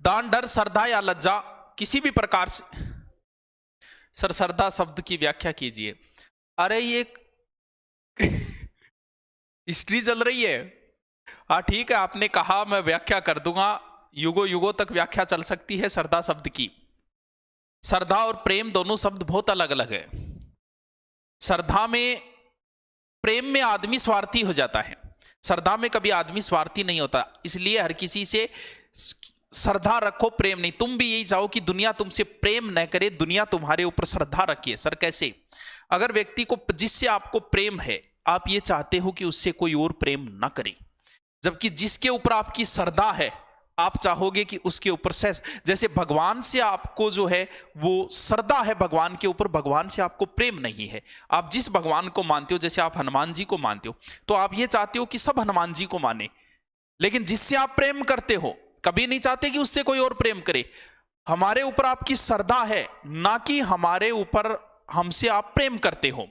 दान, डर, श्रद्धा या लज्जा किसी भी प्रकार से। सर श्रद्धा शब्द की व्याख्या कीजिए। अरे ये हिस्ट्री चल रही है। हाँ ठीक है, आपने कहा, मैं व्याख्या कर दूंगा। युगों युगों तक व्याख्या चल सकती है श्रद्धा शब्द की। श्रद्धा और प्रेम दोनों शब्द बहुत अलग अलग है। श्रद्धा में, प्रेम में आदमी स्वार्थी हो जाता है, श्रद्धा में कभी आदमी स्वार्थी नहीं होता। इसलिए हर किसी से श्रद्धा रखो, प्रेम नहीं। तुम भी यही चाहो कि दुनिया तुमसे प्रेम न करे, दुनिया तुम्हारे ऊपर श्रद्धा रखिए। सर कैसे? अगर व्यक्ति को, जिससे आपको प्रेम है, आप ये चाहते हो कि उससे कोई और प्रेम ना करे, जबकि जिसके ऊपर आपकी श्रद्धा है आप चाहोगे कि उसके ऊपर से, जैसे भगवान से आपको जो है वो श्रद्धा है भगवान के ऊपर, भगवान से आपको प्रेम नहीं है। आप जिस भगवान को मानते हो, जैसे आप हनुमान जी को मानते हो, तो आप ये चाहते हो कि सब हनुमान जी को माने। लेकिन जिससे आप प्रेम करते हो, कभी नहीं चाहते कि उससे कोई और प्रेम करे। हमारे ऊपर आपकी श्रद्धा है, ना कि हमारे ऊपर हमसे आप प्रेम करते हो।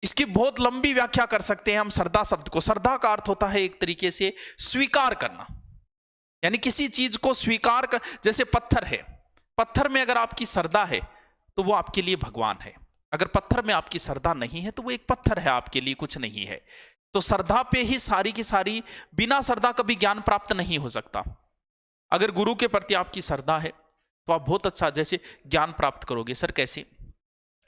इसकी बहुत लंबी व्याख्या कर सकते हैं हम श्रद्धा शब्द को। श्रद्धा का अर्थ होता है एक तरीके से स्वीकार करना, यानी किसी चीज को स्वीकार कर। जैसे पत्थर है, पत्थर में अगर आपकी श्रद्धा है तो वो आपके लिए भगवान है। अगर पत्थर में आपकी श्रद्धा नहीं है तो वो एक पत्थर है, आपके लिए कुछ नहीं है। तो श्रद्धा पे ही सारी की सारी, बिना श्रद्धा कभी ज्ञान प्राप्त नहीं हो सकता। अगर गुरु के प्रति आपकी श्रद्धा है तो आप बहुत अच्छा जैसे ज्ञान प्राप्त करोगे। सर कैसे?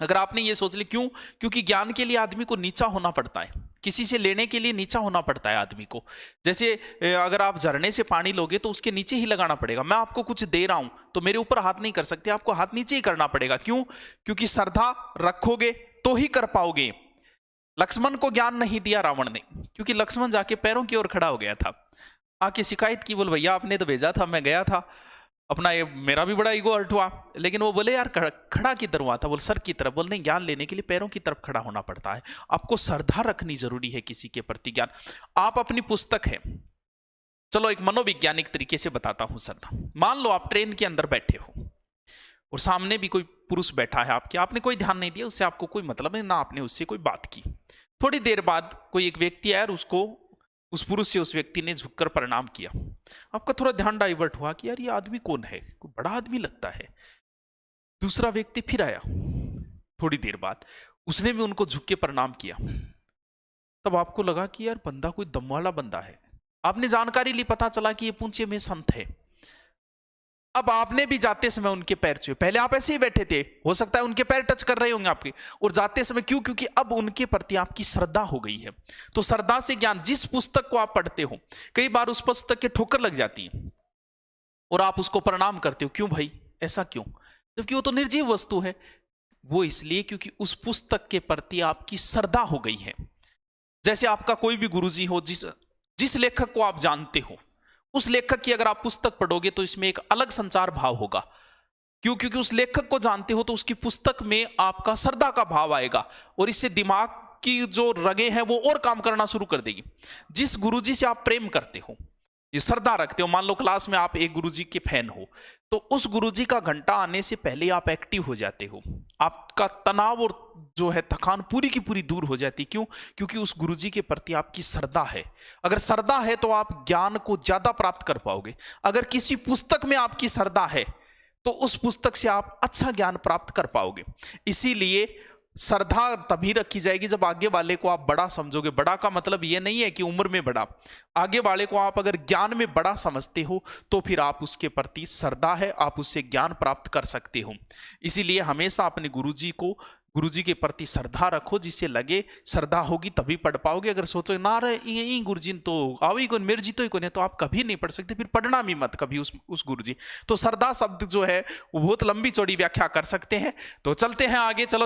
अगर आपने ये सोच लिया, क्यों? क्योंकि ज्ञान के लिए आदमी को नीचा होना पड़ता है, किसी से लेने के लिए नीचा होना पड़ता है आदमी को। जैसे अगर आप झरने से पानी लोगे तो उसके नीचे ही लगाना पड़ेगा। मैं आपको कुछ दे रहा हूं तो मेरे ऊपर हाथ नहीं कर सकते, आपको हाथ नीचे ही करना पड़ेगा। क्यों? क्योंकि श्रद्धा रखोगे तो ही कर पाओगे। लक्ष्मण को ज्ञान नहीं दिया रावण ने, क्योंकि लक्ष्मण जाके पैरों की ओर खड़ा हो गया था। आके शिकायत की, बोल भैया आपने तो भेजा था, मैं गया था, अपना ये मेरा भी बड़ा ईगो हर्ट हुआ। लेकिन वो बोले यार खड़ा किधर हुआ था? बोल सर की तरफ। बोल नहीं, ज्ञान लेने के लिए पैरों की तरफ खड़ा होना पड़ता है। आपको श्रद्धा रखनी जरूरी है किसी के प्रति। ज्ञान आप अपनी पुस्तक है, चलो एक मनोवैज्ञानिक तरीके से बताता हूं श्रद्धा। मान लो आप ट्रेन के अंदर बैठे हो और सामने भी कोई पुरुष बैठा है आपके, आपने कोई ध्यान नहीं दिया, उससे आपको कोई मतलब नहीं, ना आपने उससे कोई बात की। थोड़ी देर बाद कोई एक व्यक्ति आया और उसको, उस पुरुष से उस व्यक्ति ने झुककर प्रणाम किया। आपका थोड़ा ध्यान डाइवर्ट हुआ कि यार ये आदमी कौन है, कोई बड़ा आदमी लगता है। दूसरा व्यक्ति फिर आया थोड़ी देर बाद, उसने भी उनको झुक के प्रणाम किया। तब आपको लगा कि यार बंदा कोई दम वाला बंदा है। आपने जानकारी ली, पता चला कि ये पूंछे में संत है। अब आपने भी जाते समय उनके पैर छुए। पहले आप ऐसे ही बैठे थे, हो सकता है उनके पैर टच कर रहे होंगे आपके, और जाते समय क्यों? क्योंकि अब उनके प्रति आपकी श्रद्धा हो गई है। तो श्रद्धा से ज्ञान, जिस पुस्तक को आप पढ़ते हो, कई बार उस पुस्तक के ठोकर लग जाती है और आप उसको प्रणाम करते हो। क्यों भाई, ऐसा क्यों? जबकि वो तो निर्जीव वस्तु है। वो इसलिए क्योंकि उस पुस्तक के प्रति आपकी श्रद्धा हो गई है। जैसे आपका कोई भी गुरुजी हो, जिस लेखक को आप जानते हो, उस लेखक की अगर आप पुस्तक पढ़ोगे तो इसमें एक अलग संचार भाव होगा। क्यों? क्योंकि उस लेखक को जानते हो तो उसकी पुस्तक में आपका श्रद्धा का भाव आएगा, और इससे दिमाग की जो रगे हैं वो और काम करना शुरू कर देगी। जिस गुरुजी से आप प्रेम करते हो, ये श्रद्धा रखते हो, मान लो क्लास में आप एक गुरुजी के फैन हो, तो उस गुरुजी का घंटा आने से पहले आप एक्टिव हो जाते हो। आपका तनाव और जो है थकान पूरी की पूरी दूर हो जाती। क्यों? क्योंकि उस गुरुजी के प्रति आपकी श्रद्धा है। अगर श्रद्धा है तो आप ज्ञान को ज्यादा प्राप्त कर पाओगे। अगर किसी पुस्तक में आपकी श्रद्धा है तो उस पुस्तक से आप अच्छा ज्ञान प्राप्त कर पाओगे। इसीलिए श्रद्धा तभी रखी जाएगी जब आगे वाले को आप बड़ा समझोगे। बड़ा का मतलब यह नहीं है कि उम्र में बड़ा, आगे वाले को आप अगर ज्ञान में बड़ा समझते हो तो फिर आप उसके प्रति श्रद्धा है, आप उससे ज्ञान प्राप्त कर सकते हो। इसीलिए हमेशा अपने गुरुजी के प्रति श्रद्धा रखो, जिससे लगे श्रद्धा होगी तभी पढ़ पाओगे। अगर सोचो ना रहे गुरुजी तो आओ कौन, मेरे जी तो ही कौन है, तो आप कभी नहीं पढ़ सकते, फिर पढ़ना भी मत कभी उस गुरुजी। तो श्रद्धा शब्द जो है वो बहुत लंबी चौड़ी व्याख्या कर सकते हैं। तो चलते हैं आगे, चलो।